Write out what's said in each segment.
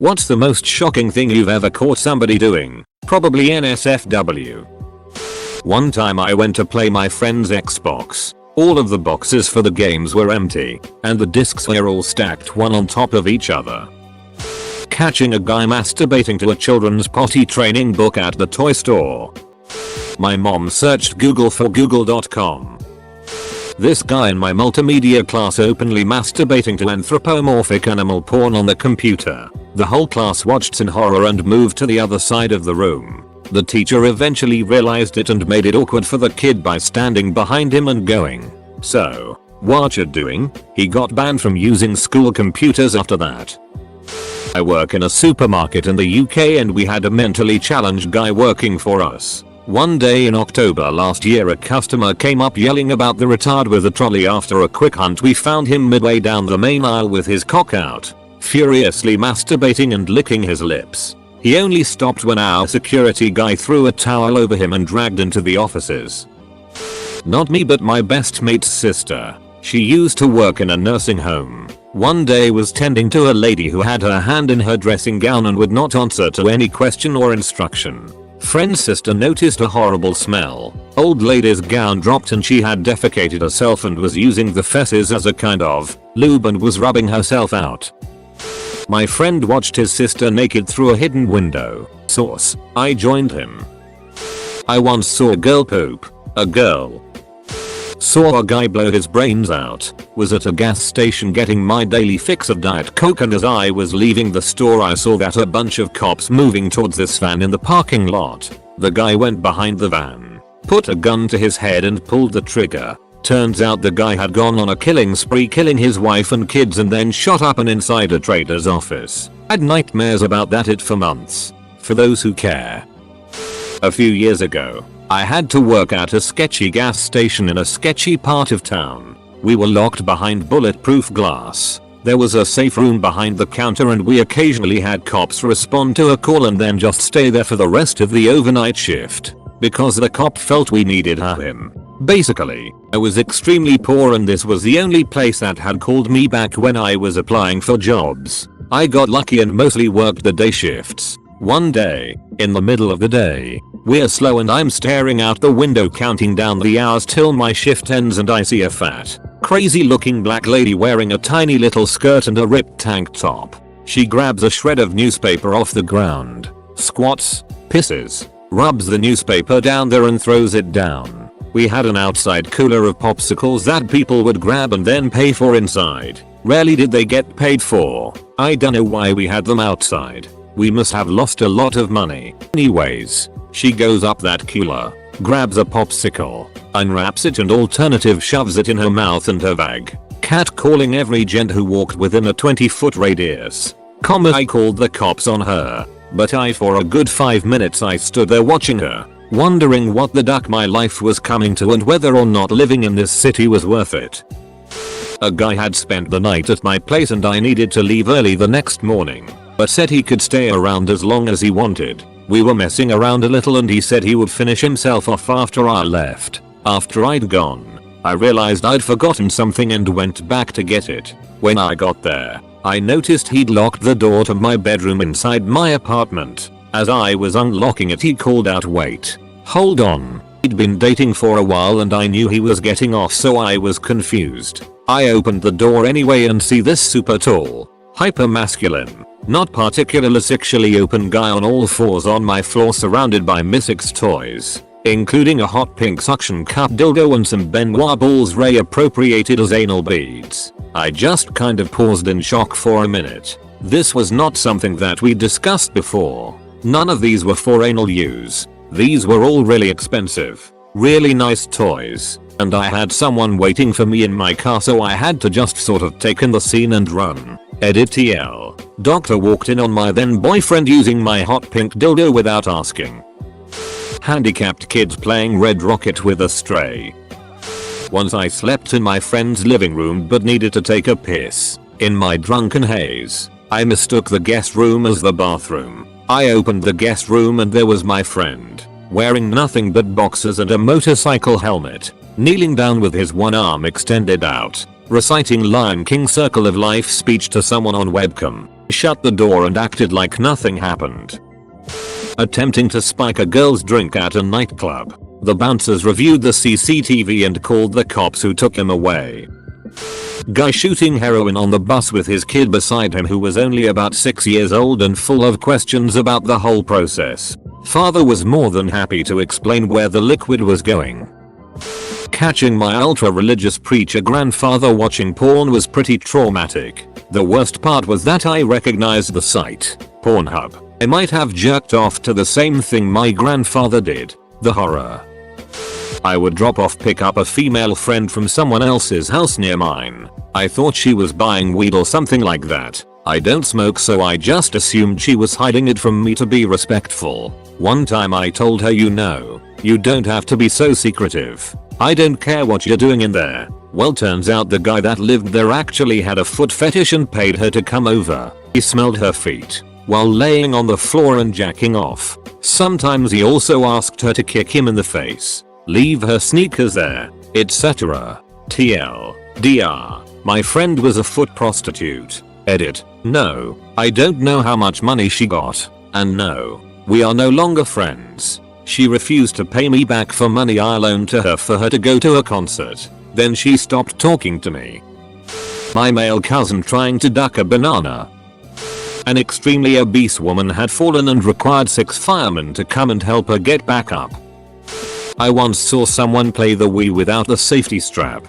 What's the most shocking thing you've ever caught somebody doing? Probably NSFW. One time I went to play my friend's Xbox. All of the boxes for the games were empty, and the discs were all stacked one on top of each other. Catching a guy masturbating to a children's potty training book at the toy store. My mom searched Google for google.com. This guy in my multimedia class openly masturbating to anthropomorphic animal porn on the computer. The whole class watched in horror and moved to the other side of the room. The teacher eventually realized it and made it awkward for the kid by standing behind him and going, "So, what you doing?" He got banned from using school computers after that. I work in a supermarket in the UK and we had a mentally challenged guy working for us. One day in October last year a customer came up yelling about the retard with a trolley. After a quick hunt we found him midway down the main aisle with his cock out, furiously masturbating and licking his lips. He only stopped when our security guy threw a towel over him and dragged into the offices. Not me but my best mate's sister. She used to work in a nursing home. One day was tending to a lady who had her hand in her dressing gown and would not answer to any question or instruction. Friend's sister noticed a horrible smell. Old lady's gown dropped and she had defecated herself and was using the feces as a kind of lube and was rubbing herself out. My friend watched his sister naked through a hidden window. Source: I joined him. I once saw a girl poop. A girl. Saw a guy blow his brains out. Was at a gas station getting my daily fix of Diet Coke and as I was leaving the store I saw that a bunch of cops moving towards this van in the parking lot. The guy went behind the van, put a gun to his head and pulled the trigger. Turns out the guy had gone on a killing spree, killing his wife and kids and then shot up an insider trader's office. Had nightmares about that for months. For those who care. A few years ago, I had to work at a sketchy gas station in a sketchy part of town. We were locked behind bulletproof glass. There was a safe room behind the counter and we occasionally had cops respond to a call and then just stay there for the rest of the overnight shift. Because the cop felt we needed him. Basically, I was extremely poor and this was the only place that had called me back when I was applying for jobs. I got lucky and mostly worked the day shifts. One day, in the middle of the day, we're slow and I'm staring out the window counting down the hours till my shift ends and I see a fat, crazy looking black lady wearing a tiny little skirt and a ripped tank top. She grabs a shred of newspaper off the ground, squats, pisses, rubs the newspaper down there and throws it down. We had an outside cooler of popsicles that people would grab and then pay for inside. Rarely did they get paid for. I don't know why we had them outside. We must have lost a lot of money. Anyways, she goes up that cooler, grabs a popsicle, unwraps it and alternative shoves it in her mouth and her bag. Catcalling every gent who walked within a 20-foot radius. I called the cops on her, but for a good 5 minutes I stood there watching her, wondering what the duck my life was coming to and whether or not living in this city was worth it. A guy had spent the night at my place and I needed to leave early the next morning, but said he could stay around as long as he wanted. We were messing around a little and he said he would finish himself off after I left. After I'd gone, I realized I'd forgotten something and went back to get it. When I got there, I noticed he'd locked the door to my bedroom inside my apartment. As I was unlocking it he called out, "Wait. Hold on." He'd been dating for a while and I knew he was getting off so I was confused. I opened the door anyway and see this super tall, hyper masculine, not particularly sexually open guy on all fours on my floor surrounded by missex toys, including a hot pink suction cup dildo and some Benoit balls Ray appropriated as anal beads. I just kind of paused in shock for a minute. This was not something that we discussed before. None of these were for anal use. These were all really expensive, really nice toys, and I had someone waiting for me in my car so I had to just sort of take in the scene and run. Edit TL. Doctor walked in on my then boyfriend using my hot pink dildo without asking. Handicapped kids playing Red Rocket with a stray. Once I slept in my friend's living room but needed to take a piss. In my drunken haze, I mistook the guest room as the bathroom. I opened the guest room and there was my friend, wearing nothing but boxers and a motorcycle helmet, kneeling down with his one arm extended out, reciting Lion King Circle of Life speech to someone on webcam. shut the door and acted like nothing happened. Attempting to spike a girl's drink at a nightclub. The bouncers reviewed the CCTV and called the cops, who took him away. Guy shooting heroin on the bus with his kid beside him, who was only about 6 years old and full of questions about the whole process. Father was more than happy to explain where the liquid was going. Catching my ultra-religious preacher grandfather watching porn was pretty traumatic. The worst part was that I recognized the site, Pornhub. I might have jerked off to the same thing my grandfather did. The horror. I would drop off pick up a female friend from someone else's house near mine. I thought she was buying weed or something like that. I don't smoke, so I just assumed she was hiding it from me to be respectful. One time I told her, you don't have to be so secretive. I don't care what you're doing in there. Well, turns out the guy that lived there actually had a foot fetish and paid her to come over. He smelled her feet while laying on the floor and jacking off. Sometimes he also asked her to kick him in the face, leave her sneakers there, etc. TLDR. My friend was a foot prostitute. Edit. No, I don't know how much money she got. And no, we are no longer friends. She refused to pay me back for money I loaned to her for her to go to a concert. Then she stopped talking to me. My male cousin trying to duck a banana. An extremely obese woman had fallen and required 6 firemen to come and help her get back up. I once saw someone play the Wii without the safety strap.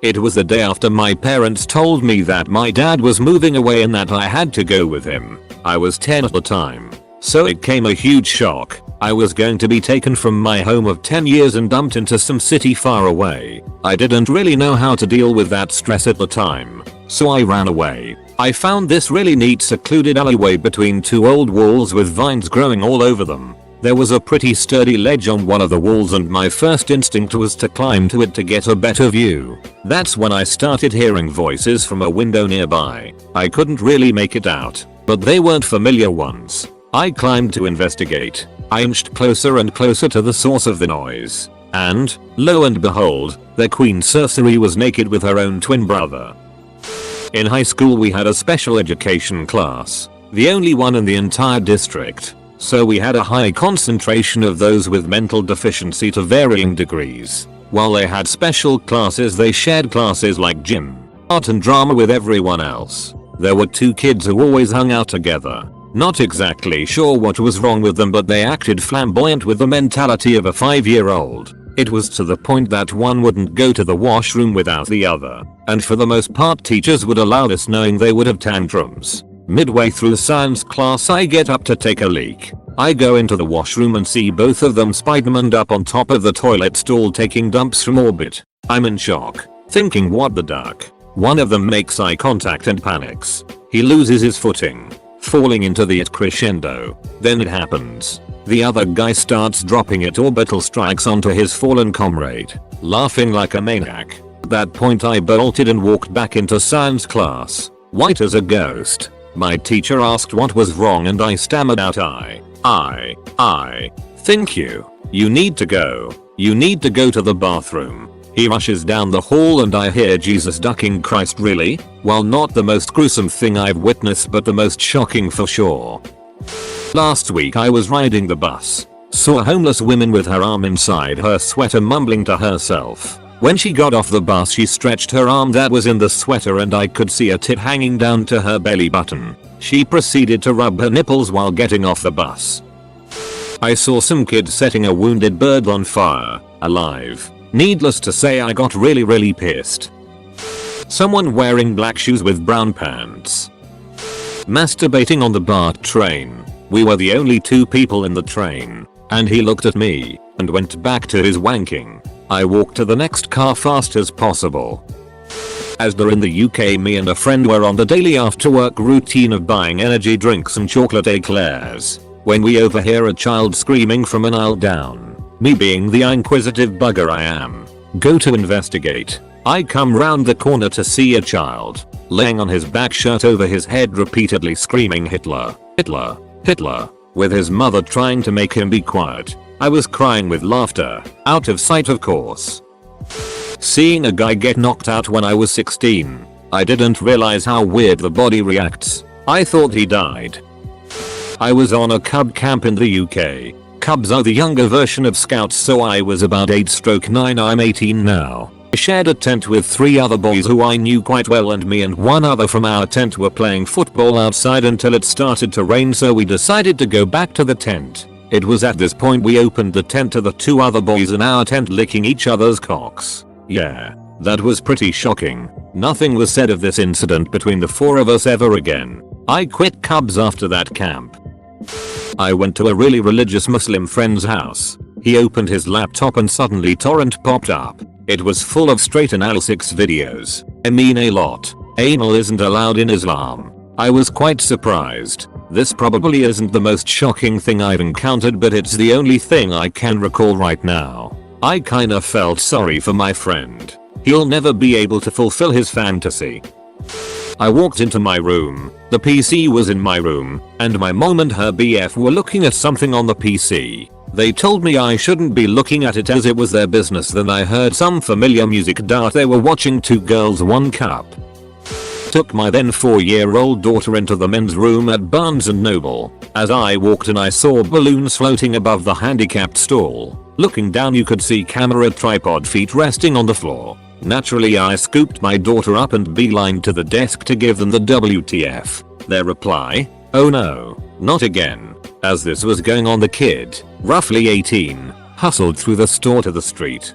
It was the day after my parents told me that my dad was moving away and that I had to go with him. I was 10 at the time, so it came a huge shock. I was going to be taken from my home of 10 years and dumped into some city far away. I didn't really know how to deal with that stress at the time, so I ran away. I found this really neat secluded alleyway between 2 old walls with vines growing all over them. There was a pretty sturdy ledge on one of the walls and my first instinct was to climb to it to get a better view. That's when I started hearing voices from a window nearby. I couldn't really make it out, but they weren't familiar ones. I climbed to investigate. I inched closer and closer to the source of the noise. And, lo and behold, their queen sorcery was naked with her own twin brother. In high school we had a special education class, the only one in the entire district. So we had a high concentration of those with mental deficiency to varying degrees. While they had special classes, they shared classes like gym, art and drama with everyone else. There were 2 kids who always hung out together. Not exactly sure what was wrong with them, but they acted flamboyant with the mentality of a 5-year-old. It was to the point that one wouldn't go to the washroom without the other. And for the most part teachers would allow this, knowing they would have tantrums. Midway through science class I get up to take a leak. I go into the washroom and see both of them Spider-Man'd up on top of the toilet stall taking dumps from orbit. I'm in shock, thinking what the duck. One of them makes eye contact and panics. He loses his footing, falling into the crescendo. Then it happens. The other guy starts dropping it orbital strikes onto his fallen comrade, laughing like a maniac. At that point I bolted and walked back into science class, white as a ghost. My teacher asked what was wrong and I stammered out I think you need to go. You need to go to the bathroom. He rushes down the hall and I hear Jesus ducking. Christ, really? Well, not the most gruesome thing I've witnessed, but the most shocking for sure. Last week I was riding the bus, saw a homeless woman with her arm inside her sweater mumbling to herself. When she got off the bus she stretched her arm that was in the sweater and I could see a tit hanging down to her belly button. She proceeded to rub her nipples while getting off the bus. I saw some kid setting a wounded bird on fire, alive. Needless to say I got really pissed. Someone wearing black shoes with brown pants. Masturbating on the BART train. We were the only 2 people in the train, and he looked at me and went back to his wanking. I walked to the next car fast as possible. As they're in the UK, me and a friend were on the daily after work routine of buying energy drinks and chocolate eclairs, when we overhear a child screaming from an aisle down. Me being the inquisitive bugger I am, go to investigate. I come round the corner to see a child laying on his back, shirt over his head, repeatedly screaming Hitler, Hitler, Hitler, with his mother trying to make him be quiet. I was crying with laughter, out of sight of course. Seeing a guy get knocked out when I was 16, I didn't realize how weird the body reacts. I thought he died. I was on a cub camp in the UK. Cubs are the younger version of scouts, so I was about 8/9. I'm 18 now. I shared a tent with 3 other boys who I knew quite well, and me and one other from our tent were playing football outside until it started to rain, so we decided to go back to the tent. It was at this point we opened the tent to the 2 other boys in our tent licking each other's cocks. Yeah, that was pretty shocking. Nothing was said of this incident between the 4 of us ever again. I quit Cubs after that camp. I went to a really religious Muslim friend's house. He opened his laptop and suddenly torrent popped up. It was full of straight anal sex videos. I mean, a lot. Anal isn't allowed in Islam. I was quite surprised. This probably isn't the most shocking thing I've encountered, but it's the only thing I can recall right now. I kinda felt sorry for my friend. He'll never be able to fulfill his fantasy. I walked into my room. The PC was in my room, and my mom and her BF were looking at something on the PC. They told me I shouldn't be looking at it as it was their business. Then I heard some familiar music. They were watching Two Girls One Cup. Took my then 4-year-old daughter into the men's room at Barnes & Noble. As I walked in, I saw balloons floating above the handicapped stall. Looking down, you could see camera tripod feet resting on the floor. Naturally, I scooped my daughter up and beelined to the desk to give them the WTF. Their reply? Oh no, not again. As this was going on, the kid, roughly 18, hustled through the store to the street.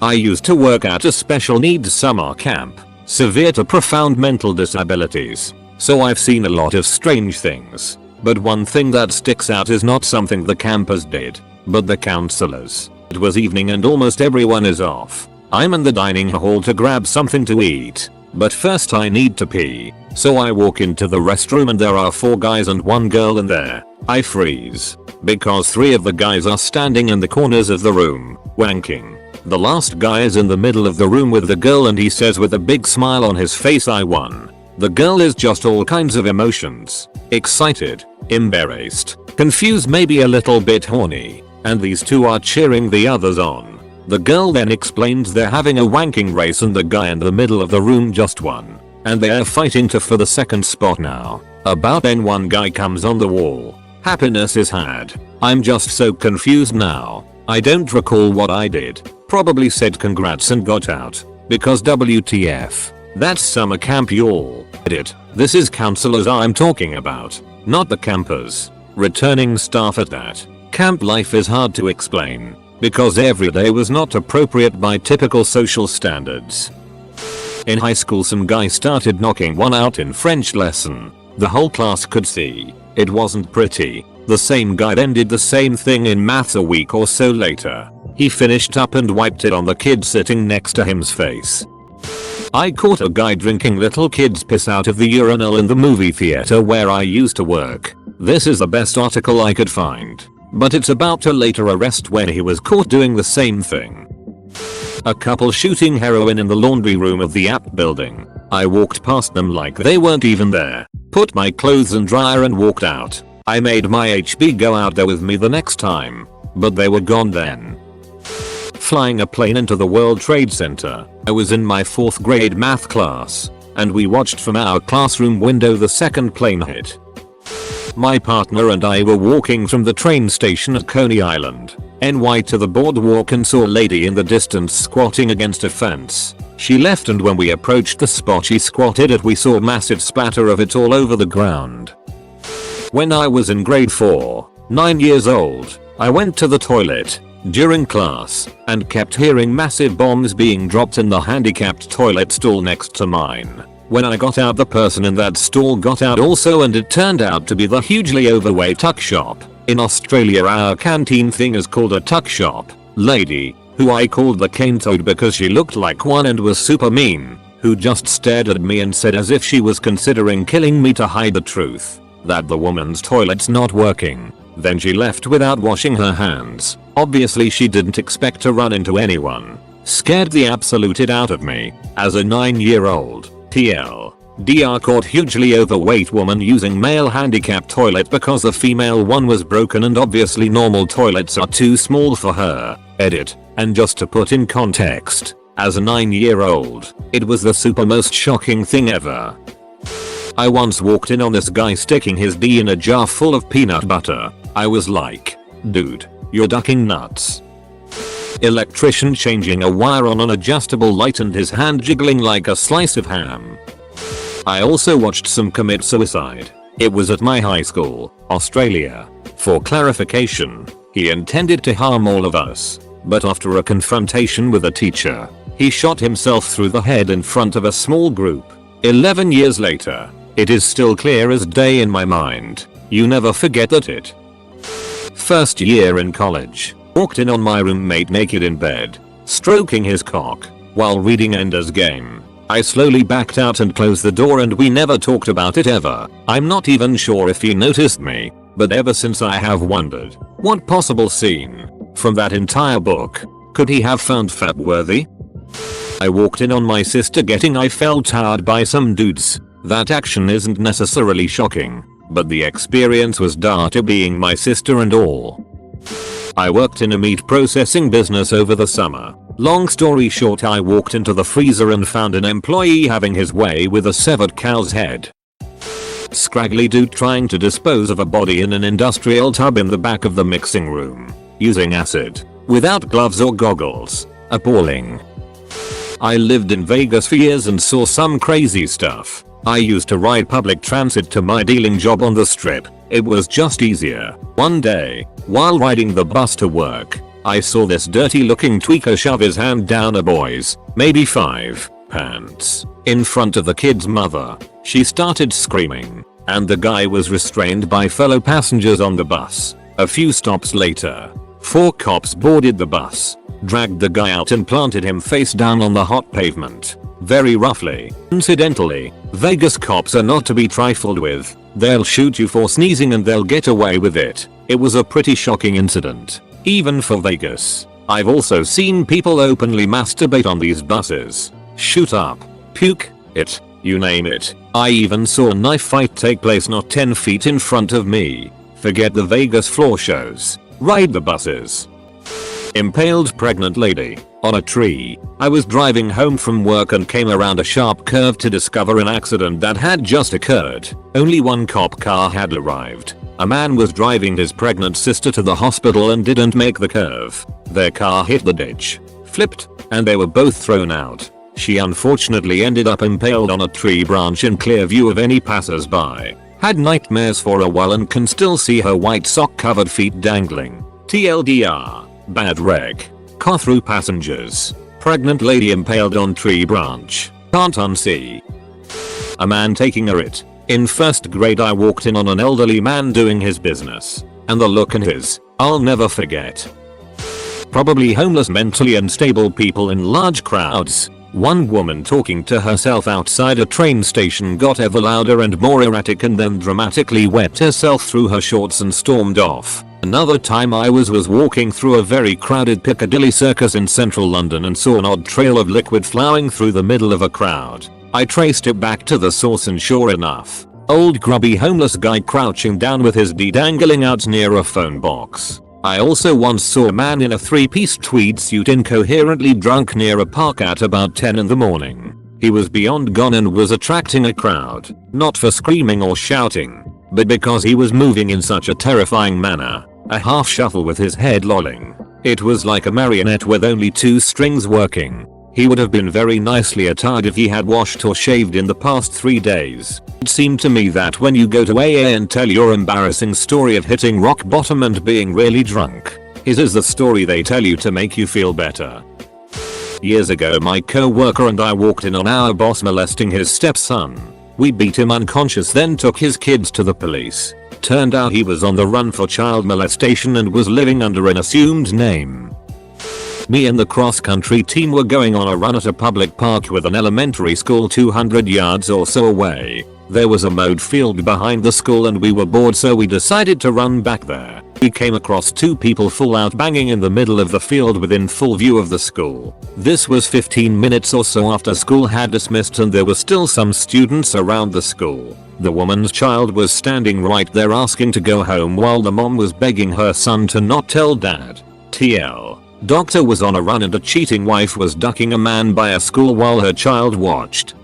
I used to work at a special needs summer camp, severe to profound mental disabilities, so I've seen a lot of strange things. But one thing that sticks out is not something the campers did, but the counselors. It was evening and almost everyone is off. I'm in the dining hall to grab something to eat, but first I need to pee. So I walk into the restroom and there are 4 guys and 1 girl in there. I freeze, because 3 of the guys are standing in the corners of the room, wanking. The last guy is in the middle of the room with the girl, and he says with a big smile on his face, "I won." The girl is just all kinds of emotions. Excited, embarrassed, confused, maybe a little bit horny. And these 2 are cheering the others on. The girl then explains they're having a wanking race and the guy in the middle of the room just won. And they're fighting for the second spot now. About then 1 guy comes on the wall. Happiness is had. I'm just so confused now. I don't recall what I did. Probably said congrats and got out. Because WTF. That's summer camp, y'all. Edit. This is counselors I'm talking about, not the campers. Returning staff at that. Camp life is hard to explain, because every day was not appropriate by typical social standards. In high school, some guy started knocking one out in French lesson. The whole class could see. It wasn't pretty. The same guy then did the same thing in maths a week or so later. He finished up and wiped it on the kid sitting next to him's face. I caught a guy drinking little kids' piss out of the urinal in the movie theater where I used to work. This is the best article I could find, but it's about to later arrest when he was caught doing the same thing. A couple shooting heroin in the laundry room of the app building. I walked past them like they weren't even there. Put my clothes in dryer and walked out. I made my HB go out there with me the next time, but they were gone then. Flying a plane into the World Trade Center. I was in my 4th grade math class, and we watched from our classroom window the second plane hit. My partner and I were walking from the train station at Coney Island, NY, to the boardwalk and saw a lady in the distance squatting against a fence. She left, and when we approached the spot she squatted at, we saw massive splatter of it all over the ground. When I was in grade 4, 9 years old, I went to the toilet during class and kept hearing massive bombs being dropped in the handicapped toilet stall next to mine. When I got out, the person in that stall got out also, and it turned out to be the hugely overweight tuck shop. In Australia, our canteen thing is called a tuck shop lady, who I called the cane toad because she looked like one and was super mean, who just stared at me and said, as if she was considering killing me, to hide the truth, that the woman's toilet's not working. Then she left without washing her hands. Obviously she didn't expect to run into anyone. Scared the absolute out of me. As a 9-year-old, TLDR caught hugely overweight woman using male handicapped toilet because the female one was broken and obviously normal toilets are too small for her. Edit. And just to put in context, as a 9-year-old, it was the super most shocking thing ever. I once walked in on this guy sticking his D in a jar full of peanut butter. I was like, dude, you're ducking nuts. Electrician changing a wire on an adjustable light and his hand jiggling like a slice of ham. I also watched some commit suicide. It was at my high school, Australia. For clarification, he intended to harm all of us, but after a confrontation with a teacher, he shot himself through the head in front of a small group. 11 years later, it is still clear as day in my mind. You never forget that it. First year in college, walked in on my roommate naked in bed, stroking his cock, while reading Ender's Game. I slowly backed out and closed the door and we never talked about it ever. I'm not even sure if he noticed me, but ever since I have wondered, what possible scene from that entire book could he have found fab-worthy? I walked in on my sister getting Eiffel Towered by some dudes. That action isn't necessarily shocking, but the experience was darker being my sister and all. I worked in a meat processing business over the summer. Long story short, I walked into the freezer and found an employee having his way with a severed cow's head. Scraggly dude trying to dispose of a body in an industrial tub in the back of the mixing room, using acid, without gloves or goggles. Appalling. I lived in Vegas for years and saw some crazy stuff. I used to ride public transit to my dealing job on the strip. It was just easier. One day, while riding the bus to work, I saw this dirty looking tweaker shove his hand down a boy's, maybe 5, pants, in front of the kid's mother. She started screaming, and the guy was restrained by fellow passengers on the bus. A few stops later, 4 cops boarded the bus, dragged the guy out and planted him face down on the hot pavement, very roughly. Incidentally, Vegas cops are not to be trifled with. They'll shoot you for sneezing and they'll get away with it. It was a pretty shocking incident, even for Vegas. I've also seen people openly masturbate on these buses. Shoot up, puke, it, you name it. I even saw a knife fight take place not 10 feet in front of me. Forget the Vegas floor shows. Ride the buses. Impaled pregnant lady on a tree. I was driving home from work and came around a sharp curve to discover an accident that had just occurred. Only one cop car had arrived. A man was driving his pregnant sister to the hospital and didn't make the curve. Their car hit the ditch, flipped, and they were both thrown out. She unfortunately ended up impaled on a tree branch in clear view of any passers-by. Had nightmares for a while and can still see her white sock-covered feet dangling. TLDR. Bad reg. Car through passengers. Pregnant lady impaled on tree branch. Can't unsee. A man taking a writ. In first grade I walked in on an elderly man doing his business. And the look in his, I'll never forget. Probably homeless mentally unstable people in large crowds. One woman talking to herself outside a train station got ever louder and more erratic and then dramatically wet herself through her shorts and stormed off. Another time I was walking through a very crowded Piccadilly Circus in central London and saw an odd trail of liquid flowing through the middle of a crowd. I traced it back to the source and sure enough, old grubby homeless guy crouching down with his D dangling out near a phone box. I also once saw a man in a 3-piece tweed suit incoherently drunk near a park at about 10 in the morning. He was beyond gone and was attracting a crowd, not for screaming or shouting, but because he was moving in such a terrifying manner, a half shuffle with his head lolling. It was like a marionette with only 2 strings working. He would have been very nicely attired if he had washed or shaved in the past 3 days. It seemed to me that when you go to AA and tell your embarrassing story of hitting rock bottom and being really drunk, his is the story they tell you to make you feel better. Years ago my co-worker and I walked in on our boss molesting his stepson. We beat him unconscious then took his kids to the police. Turned out he was on the run for child molestation and was living under an assumed name. Me and the cross-country team were going on a run at a public park with an elementary school 200 yards or so away. There was a mowed field behind the school and we were bored so we decided to run back there. We came across 2 people full out banging in the middle of the field within full view of the school. This was 15 minutes or so after school had dismissed and there were still some students around the school. The woman's child was standing right there asking to go home while the mom was begging her son to not tell dad. TL. Doctor was on a run and a cheating wife was ducking a man by a school while her child watched.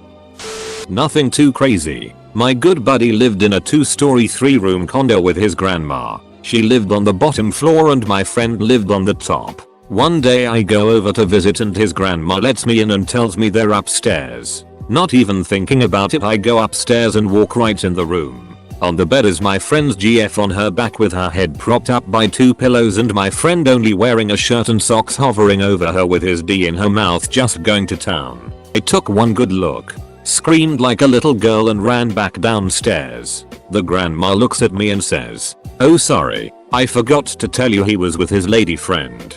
Nothing too crazy. My good buddy lived in a 2-story 3-room condo with his grandma. She lived on the bottom floor and my friend lived on the top. One day I go over to visit and his grandma lets me in and tells me they're upstairs. Not even thinking about it, I go upstairs and walk right in the room. On the bed is my friend's GF on her back with her head propped up by 2 pillows and my friend only wearing a shirt and socks hovering over her with his D in her mouth just going to town. I took one good look, screamed like a little girl and ran back downstairs. The grandma looks at me and says, "Oh sorry, I forgot to tell you he was with his lady friend."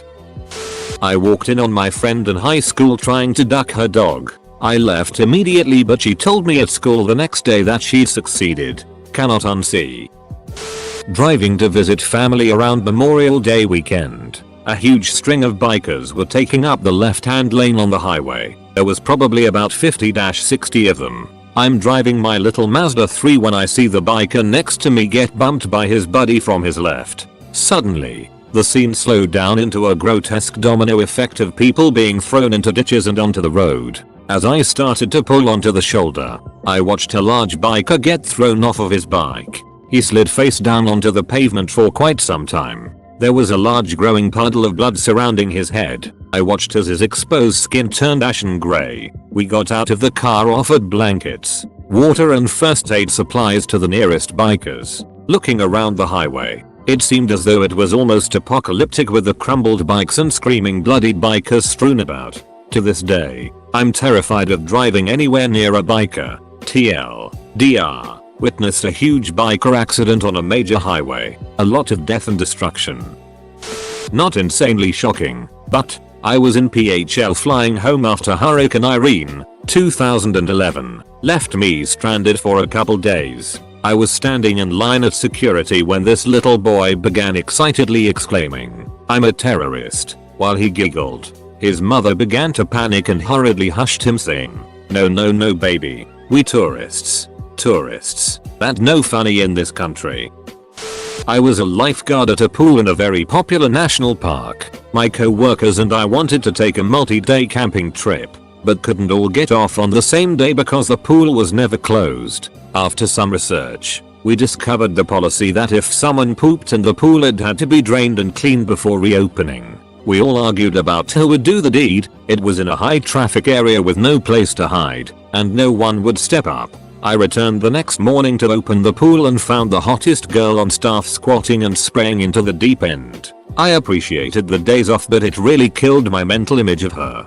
I walked in on my friend in high school trying to duck her dog. I left immediately but she told me at school the next day that she'd succeeded. Cannot unsee. Driving to visit family around Memorial Day weekend. A huge string of bikers were taking up the left-hand lane on the highway. There was probably about 50-60 of them. I'm driving my little Mazda 3 when I see the biker next to me get bumped by his buddy from his left. Suddenly, the scene slowed down into a grotesque domino effect of people being thrown into ditches and onto the road. As I started to pull onto the shoulder, I watched a large biker get thrown off of his bike. He slid face down onto the pavement for quite some time. There was a large growing puddle of blood surrounding his head. I watched as his exposed skin turned ashen grey. We got out of the car, offered blankets, water and first aid supplies to the nearest bikers. Looking around the highway, it seemed as though it was almost apocalyptic with the crumbled bikes and screaming bloodied bikers strewn about. To this day, I'm terrified of driving anywhere near a biker. TLDR. Witnessed a huge biker accident on a major highway. A lot of death and destruction. Not insanely shocking, but I was in PHL flying home after Hurricane Irene, 2011, left me stranded for a couple days. I was standing in line at security when this little boy began excitedly exclaiming, "I'm a terrorist," while he giggled. His mother began to panic and hurriedly hushed him saying, "No no no baby, we tourists. Tourists. That no funny in this country." I was a lifeguard at a pool in a very popular national park. My co-workers and I wanted to take a multi-day camping trip, but couldn't all get off on the same day because the pool was never closed. After some research, we discovered the policy that if someone pooped in the pool it had to be drained and cleaned before reopening. We all argued about who would do the deed. It was in a high traffic area with no place to hide, and no one would step up. I returned the next morning to open the pool and found the hottest girl on staff squatting and spraying into the deep end. I appreciated the days off, but it really killed my mental image of her.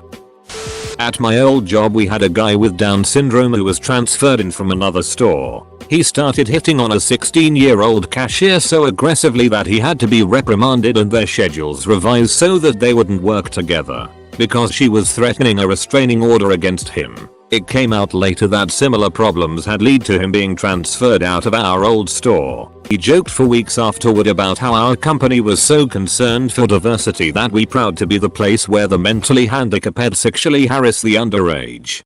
At my old job we had a guy with Down syndrome who was transferred in from another store. He started hitting on a 16-year-old cashier so aggressively that he had to be reprimanded and their schedules revised so that they wouldn't work together, because she was threatening a restraining order against him. It came out later that similar problems had led to him being transferred out of our old store. He joked for weeks afterward about how our company was so concerned for diversity that we proud to be the place where the mentally handicapped sexually harass the underage.